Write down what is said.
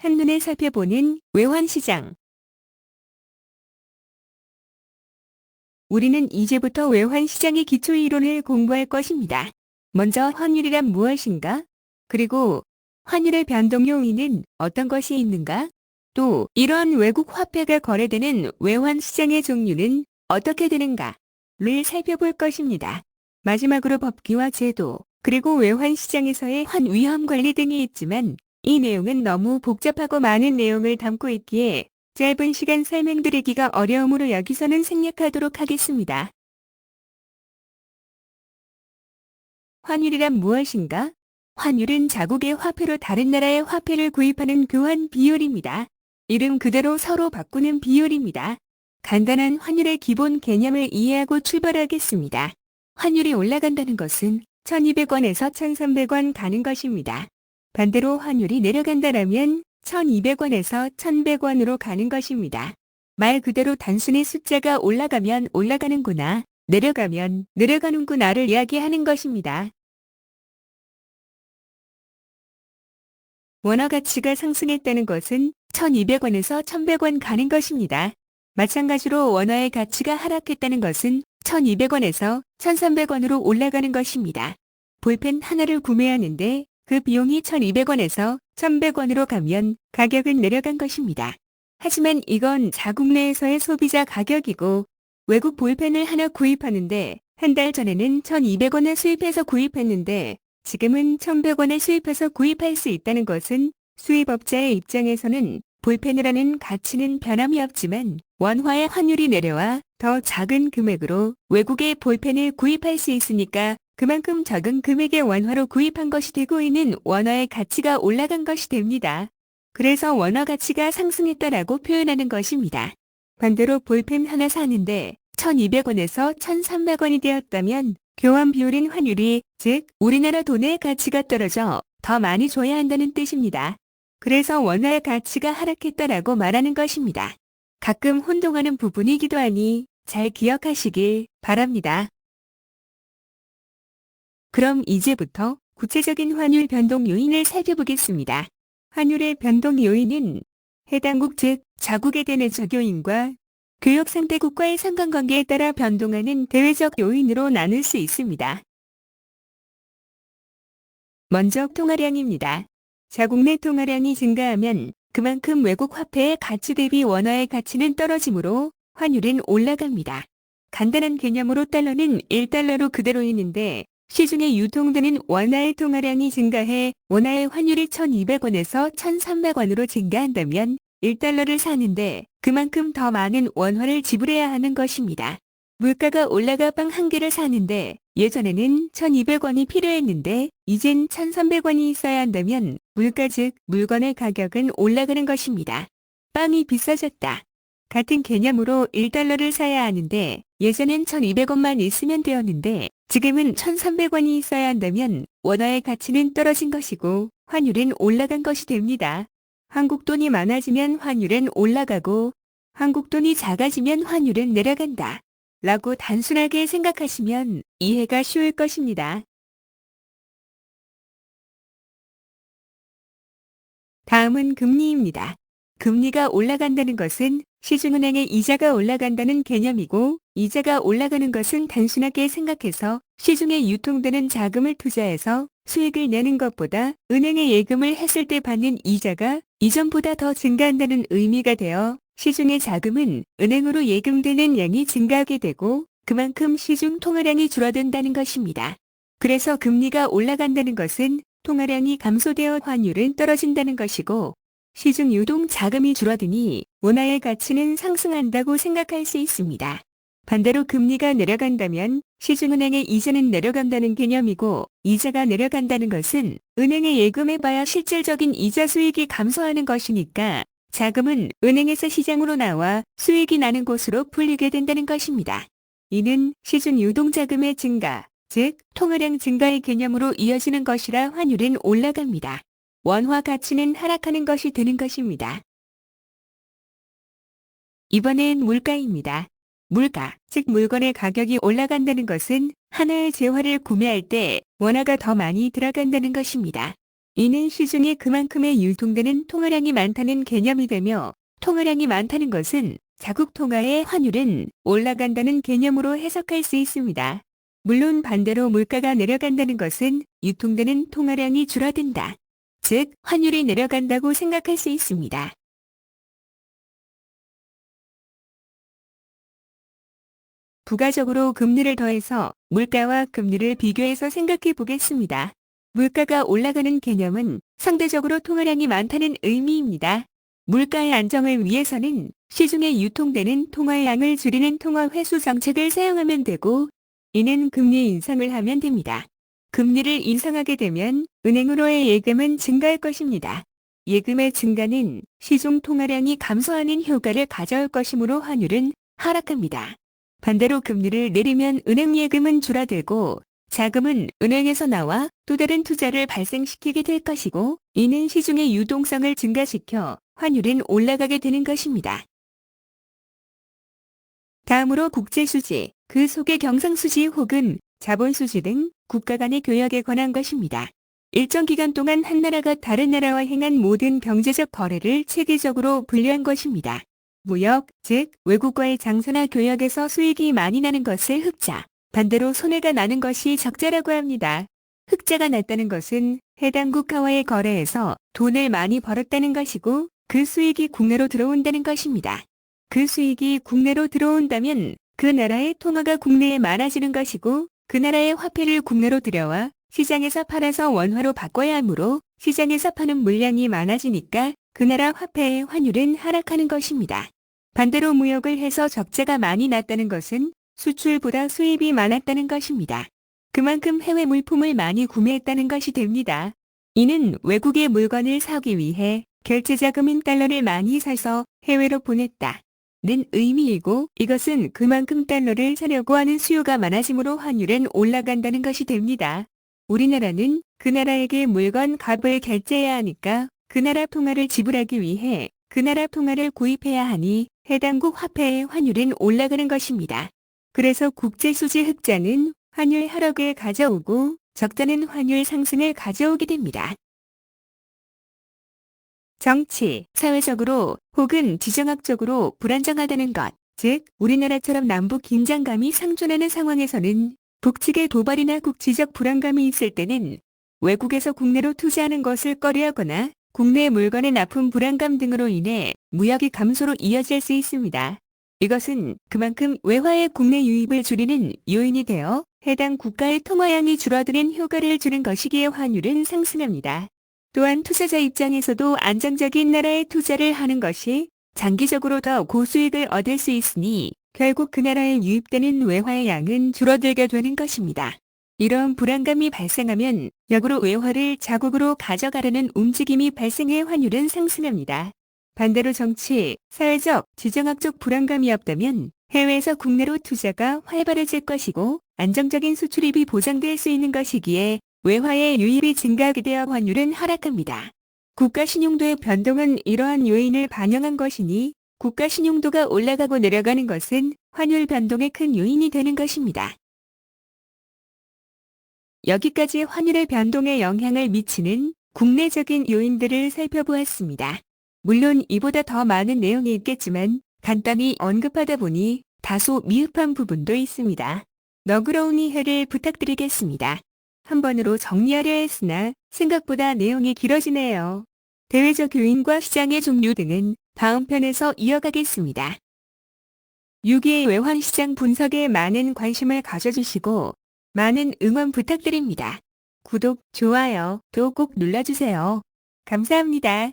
한눈에 살펴보는 외환시장. 우리는 이제부터 외환시장의 기초이론을 공부할 것입니다. 먼저 환율이란 무엇인가? 그리고 환율의 변동 요인은 어떤 것이 있는가? 또 이런 외국 화폐가 거래되는 외환시장의 종류는 어떻게 되는가?를 살펴볼 것입니다. 마지막으로 법규와 제도, 그리고 외환시장에서의 환위험 관리 등이 있지만 이 내용은 너무 복잡하고 많은 내용을 담고 있기에 짧은 시간 설명드리기가 어려우므로 여기서는 생략하도록 하겠습니다. 환율이란 무엇인가? 환율은 자국의 화폐로 다른 나라의 화폐를 구입하는 교환 비율입니다. 이름 그대로 서로 바꾸는 비율입니다. 간단한 환율의 기본 개념을 이해하고 출발하겠습니다. 환율이 올라간다는 것은 1200원에서 1300원 가는 것입니다. 반대로 환율이 내려간다라면 1200원에서 1100원으로 가는 것입니다. 말 그대로 단순히 숫자가 올라가면 올라가는구나, 내려가면 내려가는구나를 이야기하는 것입니다. 원화 가치가 상승했다는 것은 1200원에서 1100원 가는 것입니다. 마찬가지로 원화의 가치가 하락했다는 것은 1200원에서 1300원으로 올라가는 것입니다. 볼펜 하나를 구매하는데 그 비용이 1200원에서 1100원으로 가면 가격은 내려간 것입니다. 하지만 이건 자국 내에서의 소비자 가격이고 외국 볼펜을 하나 구입하는데 한 달 전에는 1200원에 수입해서 구입했는데 지금은 1100원에 수입해서 구입할 수 있다는 것은 수입업자의 입장에서는 볼펜을 하는 가치는 변함이 없지만 원화의 환율이 내려와 더 작은 금액으로 외국의 볼펜을 구입할 수 있으니까 그만큼 적은 금액의 원화로 구입한 것이 되고 있는 원화의 가치가 올라간 것이 됩니다. 그래서 원화 가치가 상승했다라고 표현하는 것입니다. 반대로 볼펜 하나 사는데 1200원에서 1300원이 되었다면 교환 비율인 환율이, 즉 우리나라 돈의 가치가 떨어져 더 많이 줘야 한다는 뜻입니다. 그래서 원화의 가치가 하락했다라고 말하는 것입니다. 가끔 혼동하는 부분이기도 하니 잘 기억하시길 바랍니다. 그럼 이제부터 구체적인 환율 변동 요인을 살펴보겠습니다. 환율의 변동 요인은 해당국 즉 자국의 대내적 요인과 교역 상대 국가의 상관관계에 따라 변동하는 대외적 요인으로 나눌 수 있습니다. 먼저 통화량입니다. 자국 내 통화량이 증가하면 그만큼 외국 화폐의 가치 대비 원화의 가치는 떨어지므로 환율은 올라갑니다. 간단한 개념으로 달러는 1달러로 그대로 있는데 시중에 유통되는 원화의 통화량이 증가해 원화의 환율이 1200원에서 1300원으로 증가한다면 1달러를 사는데 그만큼 더 많은 원화를 지불해야 하는 것입니다. 물가가 올라가 빵 한 개를 사는데 예전에는 1200원이 필요했는데 이젠 1300원이 있어야 한다면 물가 즉 물건의 가격은 올라가는 것입니다. 빵이 비싸졌다. 같은 개념으로 1달러를 사야 하는데 예전엔 1200원만 있으면 되었는데 지금은 1300원이 있어야 한다면 원화의 가치는 떨어진 것이고 환율은 올라간 것이 됩니다. 한국 돈이 많아지면 환율은 올라가고 한국 돈이 작아지면 환율은 내려간다. 라고 단순하게 생각하시면 이해가 쉬울 것입니다. 다음은 금리입니다. 금리가 올라간다는 것은 시중은행의 이자가 올라간다는 개념이고 이자가 올라가는 것은 단순하게 생각해서 시중에 유통되는 자금을 투자해서 수익을 내는 것보다 은행에 예금을 했을 때 받는 이자가 이전보다 더 증가한다는 의미가 되어 시중의 자금은 은행으로 예금되는 양이 증가하게 되고 그만큼 시중 통화량이 줄어든다는 것입니다. 그래서 금리가 올라간다는 것은 통화량이 감소되어 환율은 떨어진다는 것이고 시중 유동 자금이 줄어드니 원화의 가치는 상승한다고 생각할 수 있습니다. 반대로 금리가 내려간다면 시중은행의 이자는 내려간다는 개념이고 이자가 내려간다는 것은 은행에 예금해봐야 실질적인 이자 수익이 감소하는 것이니까 자금은 은행에서 시장으로 나와 수익이 나는 곳으로 풀리게 된다는 것입니다. 이는 시중 유동자금의 증가, 즉 통화량 증가의 개념으로 이어지는 것이라 환율은 올라갑니다. 원화 가치는 하락하는 것이 되는 것입니다. 이번엔 물가입니다. 물가, 즉 물건의 가격이 올라간다는 것은 하나의 재화를 구매할 때 원화가 더 많이 들어간다는 것입니다. 이는 시중에 그만큼의 유통되는 통화량이 많다는 개념이 되며 통화량이 많다는 것은 자국 통화의 환율은 올라간다는 개념으로 해석할 수 있습니다. 물론 반대로 물가가 내려간다는 것은 유통되는 통화량이 줄어든다. 즉, 환율이 내려간다고 생각할 수 있습니다. 부가적으로 금리를 더해서 물가와 금리를 비교해서 생각해 보겠습니다. 물가가 올라가는 개념은 상대적으로 통화량이 많다는 의미입니다. 물가의 안정을 위해서는 시중에 유통되는 통화의 양을 줄이는 통화 회수 정책을 사용하면 되고, 이는 금리 인상을 하면 됩니다. 금리를 인상하게 되면 은행으로의 예금은 증가할 것입니다. 예금의 증가는 시중 통화량이 감소하는 효과를 가져올 것이므로 환율은 하락합니다. 반대로 금리를 내리면 은행 예금은 줄어들고 자금은 은행에서 나와 또 다른 투자를 발생시키게 될 것이고, 이는 시중의 유동성을 증가시켜 환율은 올라가게 되는 것입니다. 다음으로 국제수지, 그 속의 경상수지 혹은 자본수지 등 국가 간의 교역에 관한 것입니다. 일정 기간 동안 한 나라가 다른 나라와 행한 모든 경제적 거래를 체계적으로 분류한 것입니다. 무역, 즉 외국과의 장사나 교역에서 수익이 많이 나는 것을 흑자, 반대로 손해가 나는 것이 적자라고 합니다. 흑자가 났다는 것은 해당 국가와의 거래에서 돈을 많이 벌었다는 것이고 그 수익이 국내로 들어온다는 것입니다. 그 수익이 국내로 들어온다면 그 나라의 통화가 국내에 많아지는 것이고 그 나라의 화폐를 국내로 들여와 시장에서 팔아서 원화로 바꿔야 하므로 시장에서 파는 물량이 많아지니까 그 나라 화폐의 환율은 하락하는 것입니다. 반대로 무역을 해서 적자가 많이 났다는 것은 수출보다 수입이 많았다는 것입니다. 그만큼 해외 물품을 많이 구매했다는 것이 됩니다. 이는 외국의 물건을 사기 위해 결제자금인 달러를 많이 사서 해외로 보냈다. 는 의미이고, 이것은 그만큼 달러를 사려고 하는 수요가 많아지므로 환율은 올라간다는 것이 됩니다. 우리나라는 그 나라에게 물건 값을 결제해야 하니까 그 나라 통화를 지불하기 위해 그 나라 통화를 구입해야 하니 해당국 화폐의 환율은 올라가는 것입니다. 그래서 국제수지 흑자는 환율 하락을 가져오고 적자는 환율 상승을 가져오게 됩니다. 정치, 사회적으로 혹은 지정학적으로 불안정하다는 것, 즉 우리나라처럼 남북 긴장감이 상존하는 상황에서는 북측의 도발이나 국지적 불안감이 있을 때는 외국에서 국내로 투자하는 것을 꺼려하거나 국내 물건의 납품 불안감 등으로 인해 무역이 감소로 이어질 수 있습니다. 이것은 그만큼 외화의 국내 유입을 줄이는 요인이 되어 해당 국가의 통화량이 줄어드는 효과를 주는 것이기에 환율은 상승합니다. 또한 투자자 입장에서도 안정적인 나라에 투자를 하는 것이 장기적으로 더 고수익을 얻을 수 있으니 결국 그 나라에 유입되는 외화의 양은 줄어들게 되는 것입니다. 이런 불안감이 발생하면 역으로 외화를 자국으로 가져가려는 움직임이 발생해 환율은 상승합니다. 반대로 정치, 사회적, 지정학적 불안감이 없다면 해외에서 국내로 투자가 활발해질 것이고 안정적인 수출입이 보장될 수 있는 것이기에 외화의 유입이 증가하게 되어 환율은 하락합니다. 국가 신용도의 변동은 이러한 요인을 반영한 것이니 국가 신용도가 올라가고 내려가는 것은 환율 변동의 큰 요인이 되는 것입니다. 여기까지 환율의 변동에 영향을 미치는 국내적인 요인들을 살펴보았습니다. 물론 이보다 더 많은 내용이 있겠지만 간단히 언급하다 보니 다소 미흡한 부분도 있습니다. 너그러운 이해를 부탁드리겠습니다. 한 번으로 정리하려 했으나 생각보다 내용이 길어지네요. 대외적 요인과 시장의 종류 등은 다음 편에서 이어가겠습니다. 6.2 외환시장 분석에 많은 관심을 가져주시고 많은 응원 부탁드립니다. 구독, 좋아요, 또 꼭 눌러주세요. 감사합니다.